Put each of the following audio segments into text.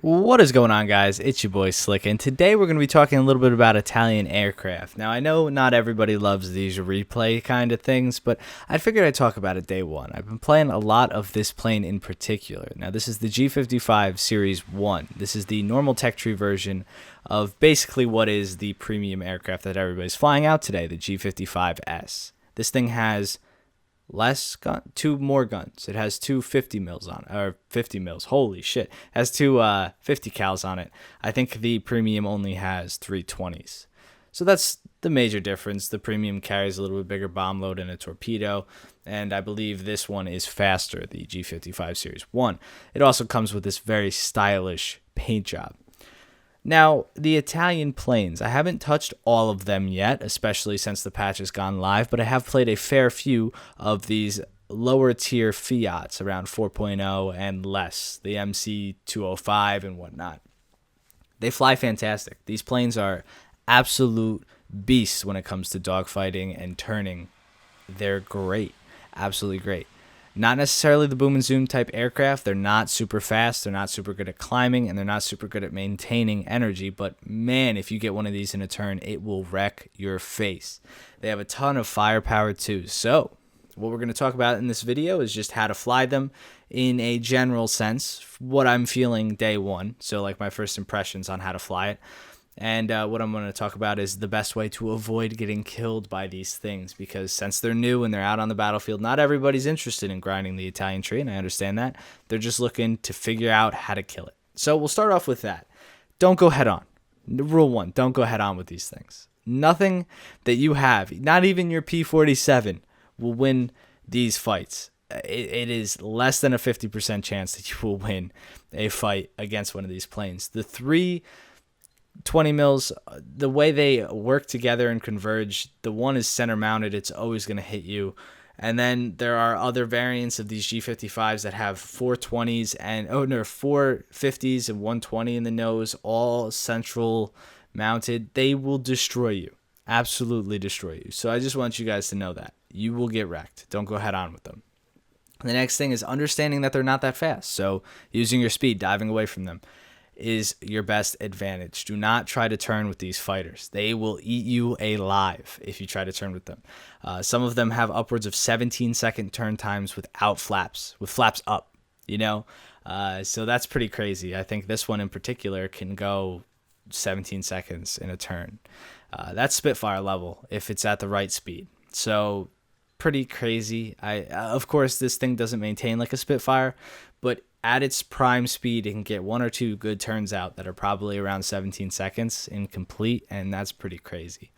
What is going on, guys? It's your boy Slick, and today we're going to be talking a little bit about Italian aircraft. Now, I know not everybody loves these replay kind of things, but I figured I'd talk about it day one. I've been playing a lot of this plane in particular. Now, this is the G.55 Series 1. This is the normal tech tree version of basically what is the premium aircraft that everybody's flying out today, the G.55S. This thing has two more guns. It has two 50 mils on it, or 50 mils. Holy shit! It has two 50 cals on it. I think the premium only has 320s. So that's the major difference. The premium carries a little bit bigger bomb load and a torpedo, and I believe this one is faster, the G.55 Series 1. It also comes with this very stylish paint job. Now, the Italian planes, I haven't touched all of them yet, especially since the patch has gone live, but I have played a fair few of these lower tier Fiats around 4.0 and less, the MC 205 and whatnot. They fly fantastic. These planes are absolute beasts when it comes to dogfighting and turning. They're great, absolutely great. Not necessarily the boom and zoom type aircraft. They're not super fast. They're not super good at climbing, and they're not super good at maintaining energy. But man, if you get one of these in a turn, it will wreck your face. They have a ton of firepower too. So what we're going to talk about in this video is just how to fly them in a general sense, what I'm feeling day one. So like my first impressions on how to fly it. And what I'm going to talk about is the best way to avoid getting killed by these things, because since they're new and they're out on the battlefield, not everybody's interested in grinding the Italian tree, and I understand that. They're just looking to figure out how to kill it. So we'll start off with that. Don't go head on. Rule one, don't go head on with these things. Nothing that you have, not even your P-47, will win these fights. It is less than a 50% chance that you will win a fight against one of these planes. The 20 mils, the way they work together and converge, the one is center mounted, it's always going to hit you. And then there are other variants of these G55s that have 420s and 450s and 120 in the nose, all central mounted. They will destroy you, absolutely destroy you. So I just want you guys to know that you will get wrecked. Don't go head on with them. The next thing is understanding that they're not that fast. So using your speed, diving away from them, is your best advantage. Do not try to turn with these fighters. They will eat you alive if you try to turn with them. Some of them have upwards of 17-second turn times without flaps, with flaps up, so that's pretty crazy. I think this one in particular can go 17 seconds in a turn. That's Spitfire level if it's at the right speed. So pretty crazy. Of course, this thing doesn't maintain like a Spitfire, but at its prime speed, it can get one or two good turns out that are probably around 17 seconds incomplete, and that's pretty crazy.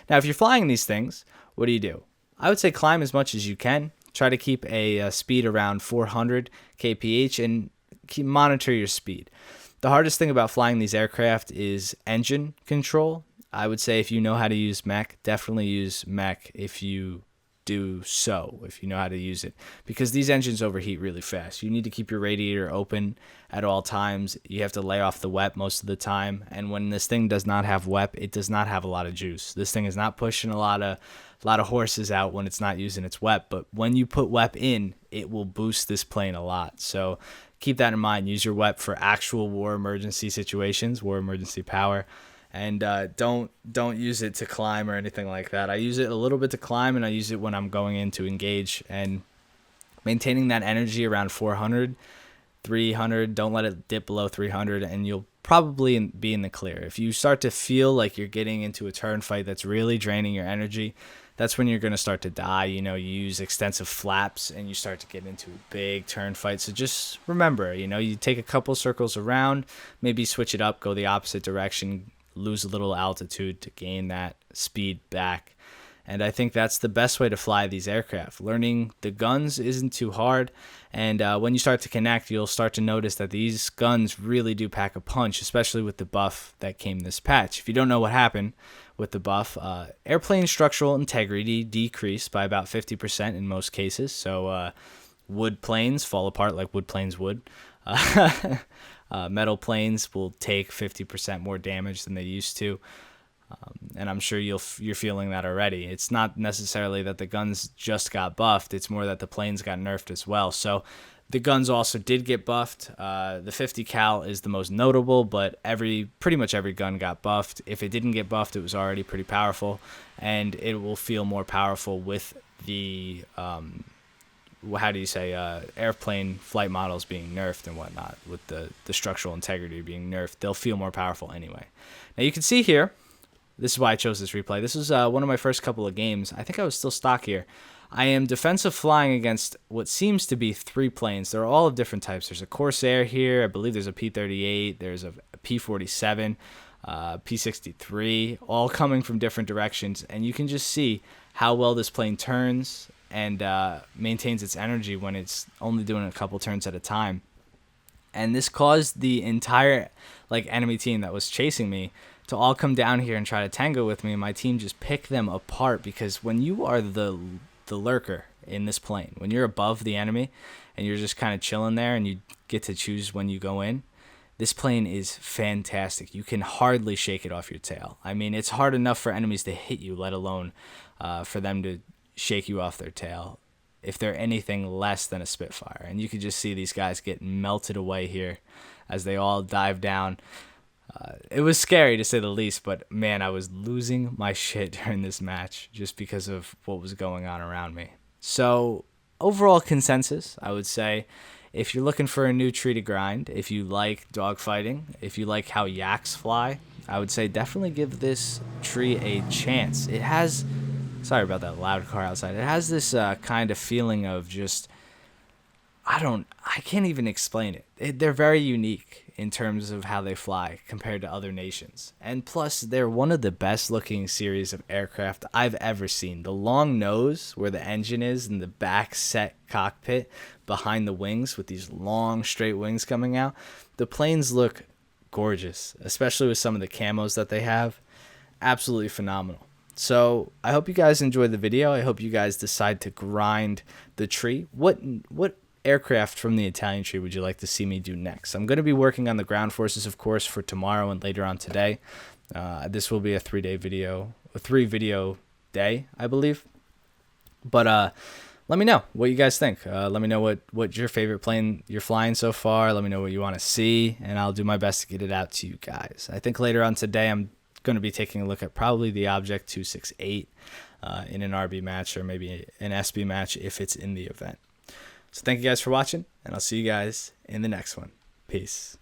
Now, if you're flying these things, what do? I would say climb as much as you can. Try to keep a speed around 400 kph and monitor your speed. The hardest thing about flying these aircraft is engine control. I would say if you know how to use mech, definitely use mech if you know how to use it, because these engines overheat really fast. You need to keep your radiator open at all times. You have to lay off the wet most of the time, and when this thing does not have wet, it does not have a lot of juice. This thing is not pushing a lot of horses out when it's not using its wet, but when you put wet in, it will boost this plane a lot. So keep that in mind. Use your wet for actual war emergency situations, war emergency power. And don't use it to climb or anything like that. I use it a little bit to climb, and I use it when I'm going in to engage. And maintaining that energy around 400, 300, don't let it dip below 300, and you'll probably be in the clear. If you start to feel like you're getting into a turn fight that's really draining your energy, that's when you're going to start to die. You use extensive flaps, and you start to get into a big turn fight. So just remember, you take a couple circles around, maybe switch it up, go the opposite direction, lose a little altitude to gain that speed back. And I think that's the best way to fly these aircraft. Learning the guns isn't too hard, and when you start to connect, you'll start to notice that these guns really do pack a punch, especially with the buff that came this patch. If you don't know what happened with the buff, airplane structural integrity decreased by about 50% in most cases. So wood planes fall apart like wood planes would. Metal planes will take 50% more damage than they used to. And I'm sure you're feeling that already. It's not necessarily that the guns just got buffed. It's more that the planes got nerfed as well. So The guns also did get buffed. The 50 cal is the most notable, but pretty much every gun got buffed. If it didn't get buffed, it was already pretty powerful, and it will feel more powerful with the airplane flight models being nerfed and whatnot, with the structural integrity being nerfed. They'll feel more powerful anyway. Now you can see here, this is why I chose this replay. This was one of my first couple of games. I think I was still stock here. I am defensive flying against what seems to be 3 planes. They're all of different types. There's a Corsair here. I believe there's a P-38. There's a P-47, P-63, all coming from different directions. And you can just see how well this plane turns and maintains its energy when it's only doing a couple turns at a time. And this caused the entire enemy team that was chasing me to all come down here and try to tango with me, and my team just picked them apart, because when you are the lurker in this plane, when you're above the enemy and you're just kind of chilling there and you get to choose when you go in, this plane is fantastic. You can hardly shake it off your tail. I mean, it's hard enough for enemies to hit you, let alone for them to shake you off their tail if they're anything less than a Spitfire. And you can just see these guys get melted away here as they all dive down. It was scary to say the least, but man, I was losing my shit during this match just because of what was going on around me. So overall consensus, I would say, if you're looking for a new tree to grind, if you like dogfighting, if you like how yaks fly, I would say definitely give this tree a chance. It has, sorry about that loud car outside, it has this kind of feeling of just, I can't even explain it. They're very unique in terms of how they fly compared to other nations. And plus, they're one of the best looking series of aircraft I've ever seen. The long nose where the engine is and the back set cockpit behind the wings with these long straight wings coming out. The planes look gorgeous, especially with some of the camos that they have. Absolutely phenomenal. So I hope you guys enjoyed the video. I hope you guys decide to grind the tree. What aircraft from the Italian tree would you like to see me do next? I'm going to be working on the ground forces, of course, for tomorrow and later on today. This will be a 3 video day, I believe. But let me know what you guys think. Let me know what your favorite plane you're flying so far. Let me know what you want to see, and I'll do my best to get it out to you guys. I think later on today I'm going to be taking a look at probably the Object 268 in an RB match, or maybe an SB match if it's in the event. So thank you guys for watching, and I'll see you guys in the next one. Peace.